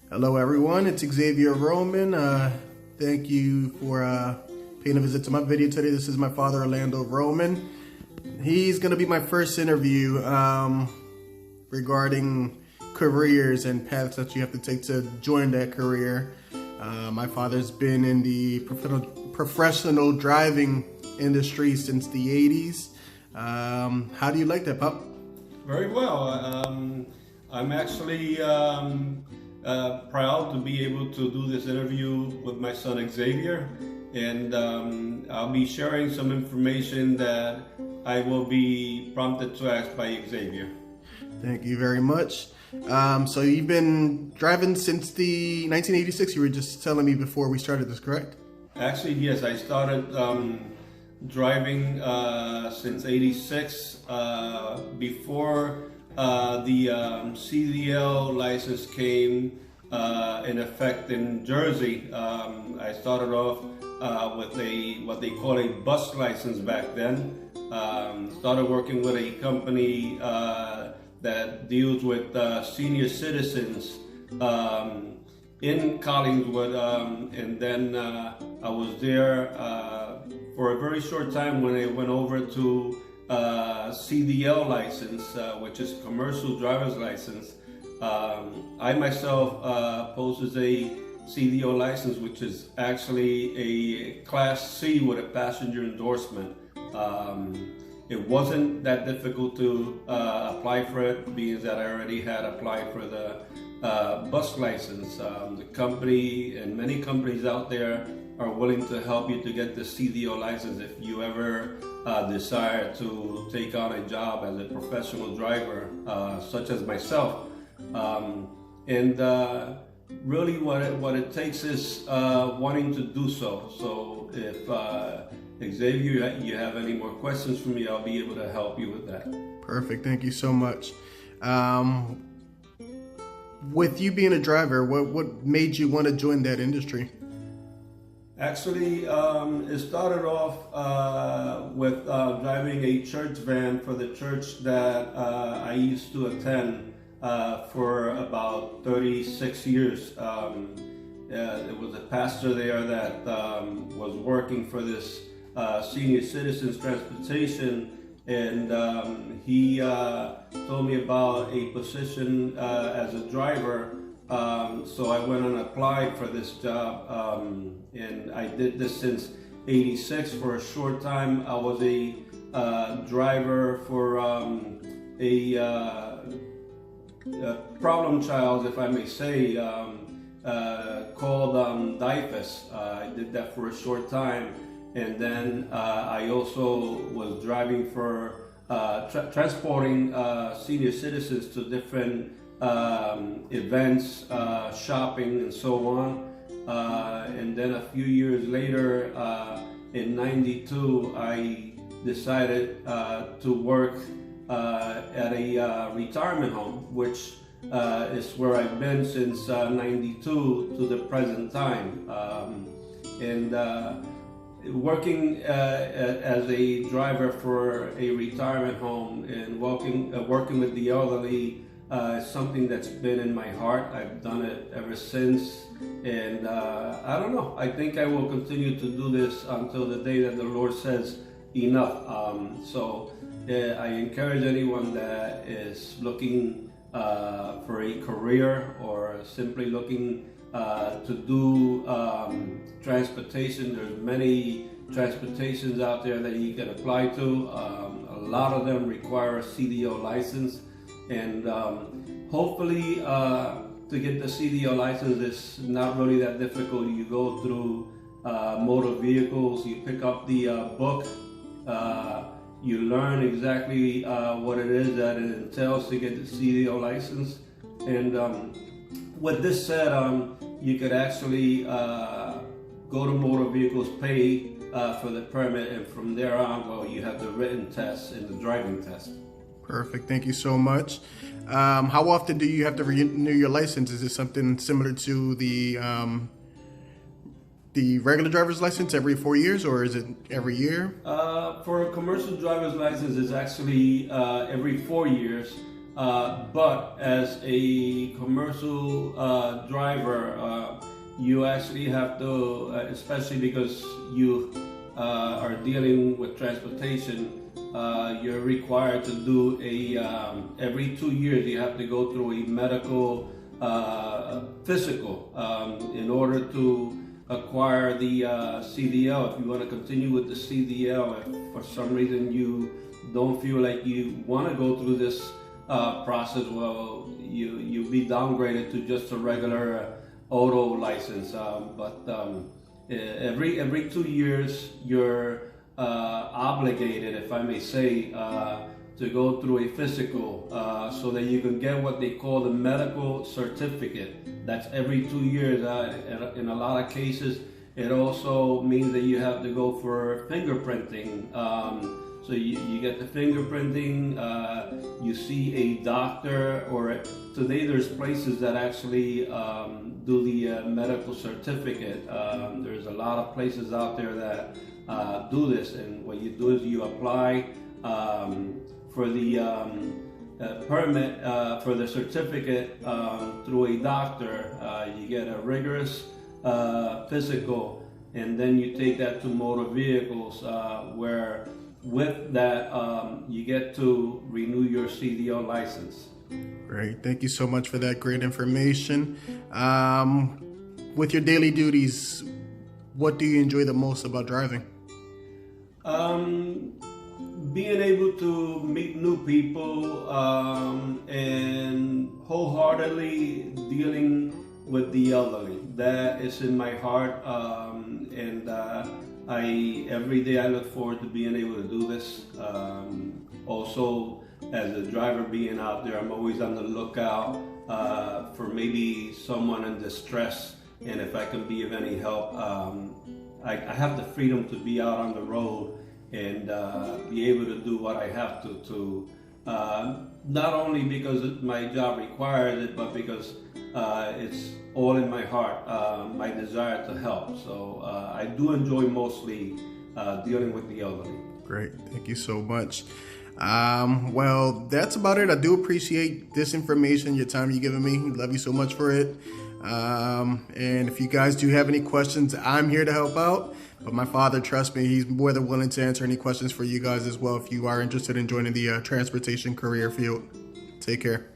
Hello everyone, it's Xavier Roman. Thank you for paying a visit to my video today. This is my father, Orlando Roman. He's going to be my first interview regarding careers and paths that you have to take to join that career. My father's been in the professional driving industry since the 80s. How do you like that, Pop? Very well. I'm actually proud to be able to do this interview with my son Xavier, and I'll be sharing some information that I will be prompted to ask by Xavier. Thank you very much. So you've been driving since the 1986, you were just telling me before we started this, correct? Actually, yes, I started driving since '86. Before the CDL license came in effect in Jersey, I started off with what they call a bus license back then. Started working with a company that deals with senior citizens in Collingswood, and then I was there for a very short time when I went over to CDL license, which is commercial driver's license. I myself possess a CDL license, which is actually a Class C with a passenger endorsement. It wasn't that difficult to apply for it, being that I already had applied for the bus license. The company and many companies out there are willing to help you to get the CDL license if you ever desire to take on a job as a professional driver, such as myself. Really what it takes is wanting to do so. So if Xavier, you have any more questions for me, I'll be able to help you with that. Perfect, thank you so much. With you being a driver, what made you want to join that industry? Actually, it started off with driving a church van for the church that I used to attend for about 36 years. There was a pastor there that was working for this senior citizens transportation, and he told me about a position as a driver. So I went and applied for this job, and I did this since '86. For a short time, I was a driver for a problem child, if I may say, called DIFUS. I did that for a short time, and then I also was driving for transporting senior citizens to different events, shopping, and so on. And then a few years later, in '92, I decided to work at a retirement home, which is where I've been since '92 to the present time. Working as a driver for a retirement home and working with the elderly is something that's been in my heart. I've done it ever since, and I don't know, I think I will continue to do this until the day that the Lord says enough. I encourage anyone that is looking for a career or simply looking to do transportation. There's many transportations out there that you can apply to. A lot of them require a CDL license, and hopefully to get the CDL license is not really that difficult. You go through motor vehicles, you pick up the book, you learn exactly what it is that it entails to get the CDL license. And with this said, you could actually go to motor vehicles, pay for the permit, and from there on, well, you have the written test and the driving test. Perfect, thank you so much. How often do you have to renew your license? Is it something similar to the regular driver's license every 4 years, or is it every year? For a commercial driver's license, it's actually every 4 years. But as a commercial driver, you actually have to, especially because you are dealing with transportation, you're required to do every 2 years you have to go through a medical physical in order to acquire the CDL. If you want to continue with the CDL, if for some reason you don't feel like you want to go through this process, well, you'll be downgraded to just a regular auto license. Every 2 years you're obligated, if I may say, to go through a physical so that you can get what they call the medical certificate. That's every 2 years. In a lot of cases, it also means that you have to go for fingerprinting. So you get the fingerprinting, you see a doctor, or today there's places that actually do the medical certificate. There's a lot of places out there that do this, and what you do is you apply for the permit, for the certificate through a doctor. You get a rigorous physical, and then you take that to motor vehicles, where with that you get to renew your CDL license. Great, thank you so much for that great information. With your daily duties, what do you enjoy the most about driving? Being able to meet new people and wholeheartedly dealing with the elderly. That is in my heart, and every day I look forward to being able to do this. Also, as a driver being out there, I'm always on the lookout for maybe someone in distress, and if I can be of any help. I have the freedom to be out on the road and be able to do what I have to not only because my job requires it, but because it's all in my heart, my desire to help. So I do enjoy mostly dealing with the elderly. Great, thank you so much. Well, that's about it. I do appreciate this information, your time you've given me. Love you so much for it. And if you guys do have any questions, I'm here to help out. But my father, trust me, he's more than willing to answer any questions for you guys as well if you are interested in joining the transportation career field. Take care.